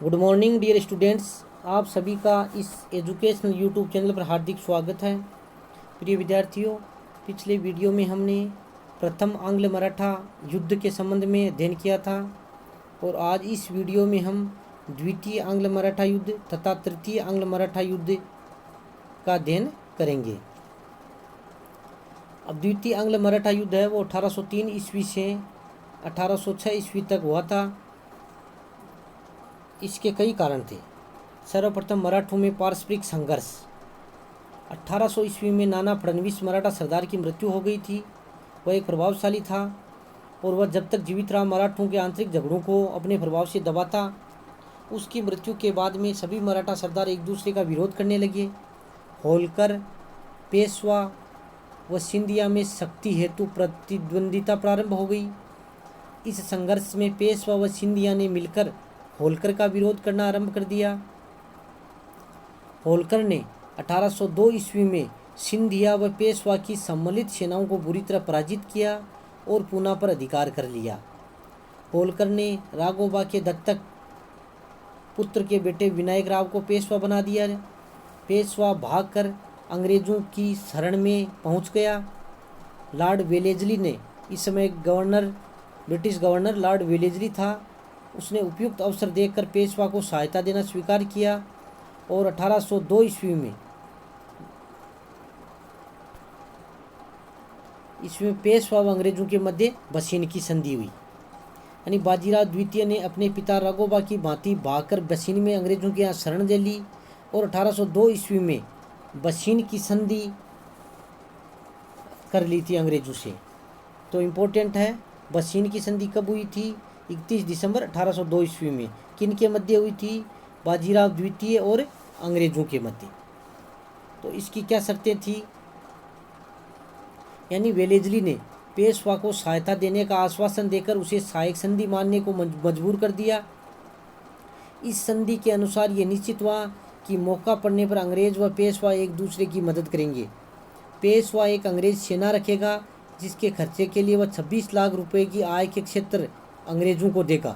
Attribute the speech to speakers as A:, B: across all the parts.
A: Good morning dear students. आप सभी का इस एजुकेशनल यूट्यूब चैनल पर हार्दिक स्वागत है। प्रिय विद्यार्थियों, पिछले वीडियो में हमने प्रथम आंग्ल मराठा युद्ध के संबंध में अध्ययन किया था और आज इस वीडियो में हम द्वितीय आंग्ल मराठा युद्ध तथा तृतीय आंग्ल मराठा युद्ध का अध्ययन करेंगे। अब द्वितीय आंग्ल मराठा युद्ध है वो 1803 ईस्वी से 1806 ईस्वी तक हुआ था। इसके कई कारण थे। सर्वप्रथम मराठों में पारस्परिक संघर्ष। 1800 ईस्वी में नाना फडणवीस मराठा सरदार की मृत्यु हो गई थी। वह एक प्रभावशाली था और वह जब तक जीवित रहा मराठों के आंतरिक झगड़ों को अपने प्रभाव से दबाता। उसकी मृत्यु के बाद में सभी मराठा सरदार एक दूसरे का विरोध करने लगे। होलकर, पेशवा व सिंधिया में शक्ति हेतु प्रतिद्वंदिता प्रारंभ हो गई। इस संघर्ष में पेशवा व सिंधिया ने मिलकर होलकर का विरोध करना आरंभ कर दिया। होलकर ने 1802 ईस्वी में सिंधिया व पेशवा की सम्मिलित सेनाओं को बुरी तरह पराजित किया और पूना पर अधिकार कर लिया। होलकर ने राघोबा के दत्तक पुत्र के बेटे विनायक राव को पेशवा बना दिया। पेशवा भागकर अंग्रेजों की शरण में पहुंच गया। लॉर्ड वेलेजली ने इस समय ब्रिटिश गवर्नर लॉर्ड वेलेजली था। उसने उपयुक्त अवसर देखकर पेशवा को सहायता देना स्वीकार किया और 1802 ईस्वी में पेशवा व अंग्रेजों के मध्य बसीन की संधि हुई। यानी बाजीराव द्वितीय ने अपने पिता राघोबा की भांति भागकर बसीन में अंग्रेजों के यहाँ शरण ले ली और 1802 ईस्वी में बसीन की संधि कर ली थी अंग्रेजों से। तो इम्पोर्टेंट है, बसीन की संधि कब हुई थी? 31 दिसंबर 1802 ईस्वी में। किन के मध्य हुई थी? बाजीराव द्वितीय और अंग्रेजों के मध्य। तो इसकी क्या शर्तें थी? यानी वेलेजली ने पेशवा को सहायता देने का आश्वासन देकर उसे सहायक संधि मानने को मजबूर कर दिया। इस संधि के अनुसार ये निश्चित हुआ कि मौका पड़ने पर अंग्रेज व पेशवा एक दूसरे की मदद करेंगे। पेशवा एक अंग्रेज सेना रखेगा जिसके खर्चे के लिए वह 26 लाख रुपए की आय के क्षेत्र अंग्रेजों को देगा।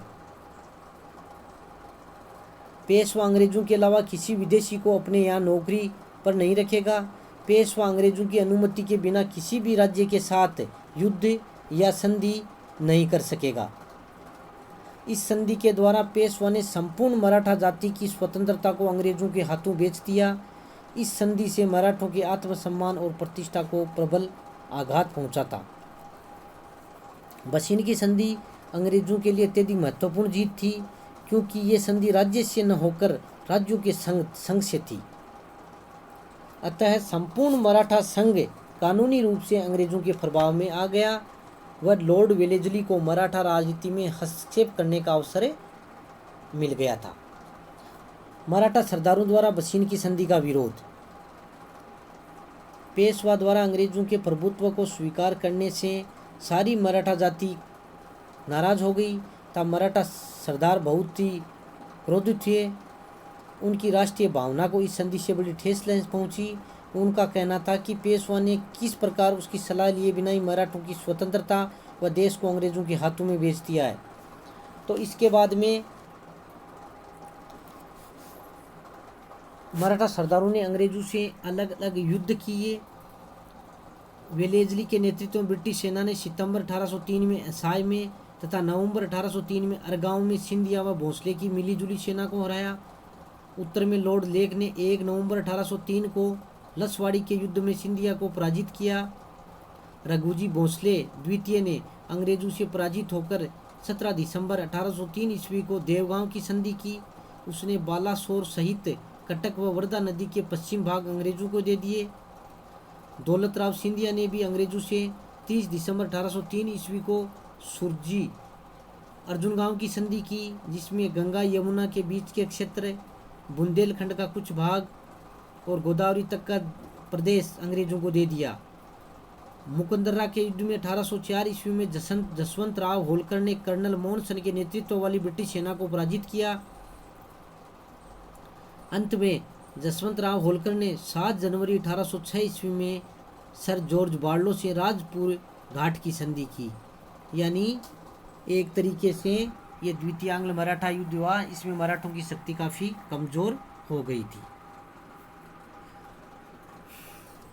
A: पेशवा अंग्रेजों के अलावा किसी विदेशी को अपने यहाँ नौकरी पर नहीं रखेगा। पेशवा अंग्रेजों की अनुमति के बिना किसी भी राज्य के साथ युद्ध या संधि नहीं कर सकेगा। इस संधि के द्वारा पेशवा ने संपूर्ण मराठा जाति की स्वतंत्रता को अंग्रेजों के हाथों बेच दिया। इस संधि से मराठों के आत्मसम्मान और प्रतिष्ठा को प्रबल आघात पहुंचा था। बसीन की संधि अंग्रेजों के लिए अत्यधिक महत्वपूर्ण जीत थी क्योंकि ये संधि राज्य से न होकर राज्यों के संघ से थी। अतः संपूर्ण मराठा संघ कानूनी रूप से अंग्रेजों के प्रभाव में आ गया व लॉर्ड वेलेजली को मराठा राजनीति में हस्तक्षेप करने का अवसर मिल गया था। मराठा सरदारों द्वारा बसीन की संधि का विरोध। पेशवा द्वारा अंग्रेजों के प्रभुत्व को स्वीकार करने से सारी मराठा जाति नाराज हो गई। तब मराठा सरदार बहुत ही क्रोधित हुए। उनकी राष्ट्रीय भावना को इस संधि से बड़ी ठेस पहुंची। उनका कहना था कि पेशवा ने किस प्रकार उसकी सलाह लिए बिना ही मराठों की स्वतंत्रता व देश को अंग्रेजों के हाथों में बेच दिया है। तो इसके बाद में मराठा सरदारों ने अंग्रेजों से अलग अलग युद्ध किए। वेलेजली के नेतृत्व में ब्रिटिश सेना ने सितंबर 1803 में असाय में तथा नवंबर 1803 में अरगांव में सिंधिया व भोसले की मिलीजुली सेना को हराया। उत्तर में लॉर्ड लेक ने 1 नवंबर 1803 को लसवाड़ी के युद्ध में सिंधिया को पराजित किया। रघुजी भोसले द्वितीय ने अंग्रेजों से पराजित होकर 17 दिसंबर 1803 ईस्वी को देवगांव की संधि की। उसने बालासोर सहित कटक व वर्धा नदी के पश्चिम भाग अंग्रेजों को दे दिए। दौलतराव सिंधिया ने भी अंग्रेजों से 30 दिसंबर 1803 ईस्वी को सुरजी अर्जुन गांव की संधि की, जिसमें गंगा यमुना के बीच के क्षेत्र, बुंदेलखंड का कुछ भाग और गोदावरी तक का प्रदेश अंग्रेजों को दे दिया। मुकंदरा के युद्ध में 1804 ईस्वी में जसवंत राव होलकर ने कर्नल मोहनसन के नेतृत्व वाली ब्रिटिश सेना को पराजित किया। अंत में जसवंत राव होलकर ने 7 जनवरी 1806 ईस्वी में सर जॉर्ज बार्लो से राजपुर घाट की संधि की। यानी एक तरीके से ये द्वितीय आंग्ल मराठा युद्ध हुआ, इसमें मराठों की शक्ति काफ़ी कमज़ोर हो गई थी।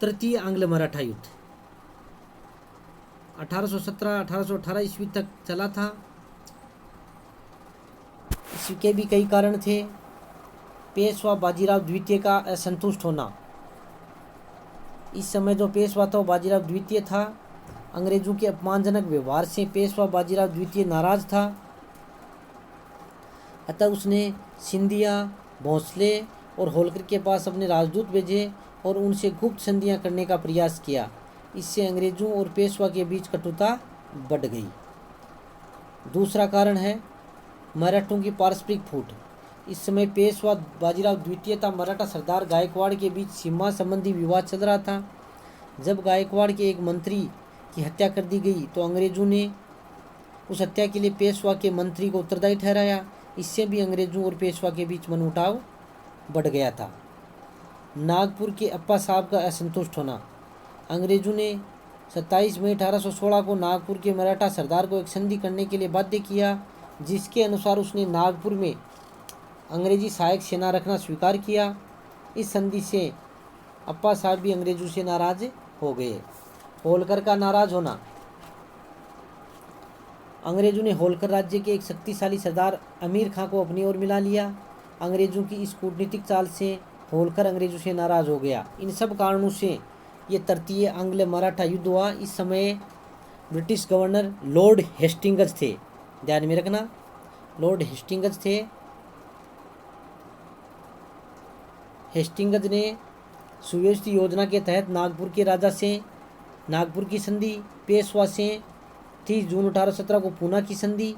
A: तृतीय आंग्ल मराठा युद्ध 1817-1818 ईस्वी तक चला था। इसके भी कई कारण थे। पेशवा बाजीराव द्वितीय का असंतुष्ट होना। इस समय जो पेशवा था वो बाजीराव द्वितीय था। अंग्रेजों के अपमानजनक व्यवहार से पेशवा बाजीराव द्वितीय नाराज था, अतः उसने सिंधिया, भोंसले और होलकर के पास अपने राजदूत भेजे और उनसे गुप्त संधियां करने का प्रयास किया। इससे अंग्रेजों और पेशवा के बीच कटुता बढ़ गई। दूसरा कारण है मराठों की पारस्परिक फूट। इस समय पेशवा बाजीराव द्वितीय तथा मराठा सरदार गायकवाड़ के बीच सीमा संबंधी विवाद चल रहा था। जब गायकवाड़ के एक मंत्री की हत्या कर दी गई तो अंग्रेजों ने उस हत्या के लिए पेशवा के मंत्री को उत्तरदायी ठहराया। इससे भी अंग्रेजों और पेशवा के बीच मनमुटाव बढ़ गया था। नागपुर के अप्पा साहब का असंतुष्ट होना। अंग्रेजों ने 27 मई 1816 को नागपुर के मराठा सरदार को एक संधि करने के लिए बाध्य किया, जिसके अनुसार उसने नागपुर में अंग्रेजी सहायक सेना रखना स्वीकार किया। इस संधि से अप्पा साहब भी अंग्रेजों से नाराज हो गए। होलकर का नाराज होना। अंग्रेजों ने होलकर राज्य के एक शक्तिशाली सरदार अमीर खां को अपनी ओर मिला लिया। अंग्रेजों की इस कूटनीतिक चाल से होलकर अंग्रेजों से नाराज हो गया। इन सब कारणों से ये तृतीय आंग्ल मराठा युद्ध हुआ। इस समय ब्रिटिश गवर्नर लॉर्ड हेस्टिंग्स थे, ध्यान में रखना, लॉर्ड हेस्टिंग्स थे। हेस्टिंग्स ने सुव्यवस्थित योजना के तहत नागपुर के राजा से नागपुर की संधि, पेशवा से 30 जून 1817 को पूना की संधि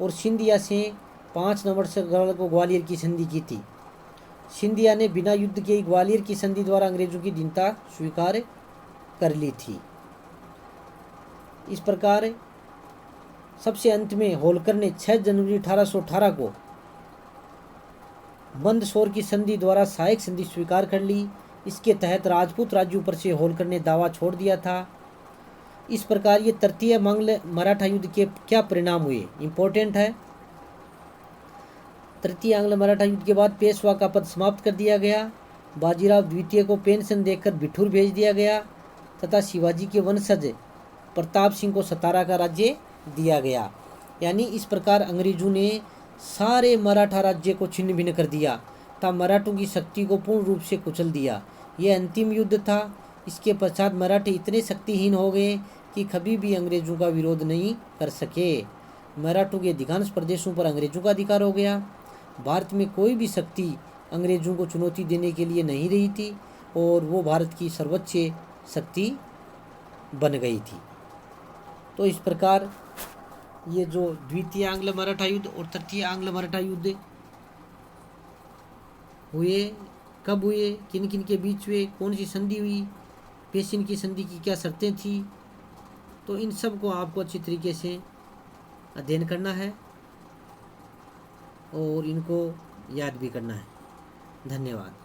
A: और सिंधिया से 5 नवंबर को ग्वालियर की संधि की थी। सिंधिया ने बिना युद्ध के ग्वालियर की संधि द्वारा अंग्रेजों की दीनता स्वीकार कर ली थी। इस प्रकार सबसे अंत में होलकर ने 6 जनवरी 1818 को मंदसौर की संधि द्वारा सहायक संधि स्वीकार कर ली। इसके तहत राजपूत राज्यों पर से होलकर ने दावा छोड़ दिया था। इस प्रकार ये तृतीय आंग्ल मराठा युद्ध के क्या परिणाम हुए, इम्पोर्टेंट है। तृतीय आंग्ल मराठा युद्ध के बाद पेशवा का पद समाप्त कर दिया गया। बाजीराव द्वितीय को पेंशन देकर बिठूर भेज दिया गया तथा शिवाजी के वंशज प्रताप सिंह को सतारा का राज्य दिया गया। यानी इस प्रकार अंग्रेजों ने सारे मराठा राज्य को छिन्न भिन्न कर दिया तथा मराठों की शक्ति को पूर्ण रूप से कुचल दिया। यह अंतिम युद्ध था। इसके पश्चात मराठे इतने शक्तिहीन हो गए कि कभी भी अंग्रेजों का विरोध नहीं कर सके। मराठों के अधिकांश प्रदेशों पर अंग्रेजों का अधिकार हो गया। भारत में कोई भी शक्ति अंग्रेजों को चुनौती देने के लिए नहीं रही थी और वो भारत की सर्वोच्च शक्ति बन गई थी। तो इस प्रकार ये जो द्वितीय आंग्ल मराठा युद्ध और तृतीय आंग्ल मराठा युद्ध हुए, कब हुए, किन किन के बीच हुए, कौन सी संधि हुई, पेशिन की संधि की क्या शर्तें थी, तो इन सब को आपको अच्छी तरीके से अध्ययन करना है और इनको याद भी करना है। धन्यवाद।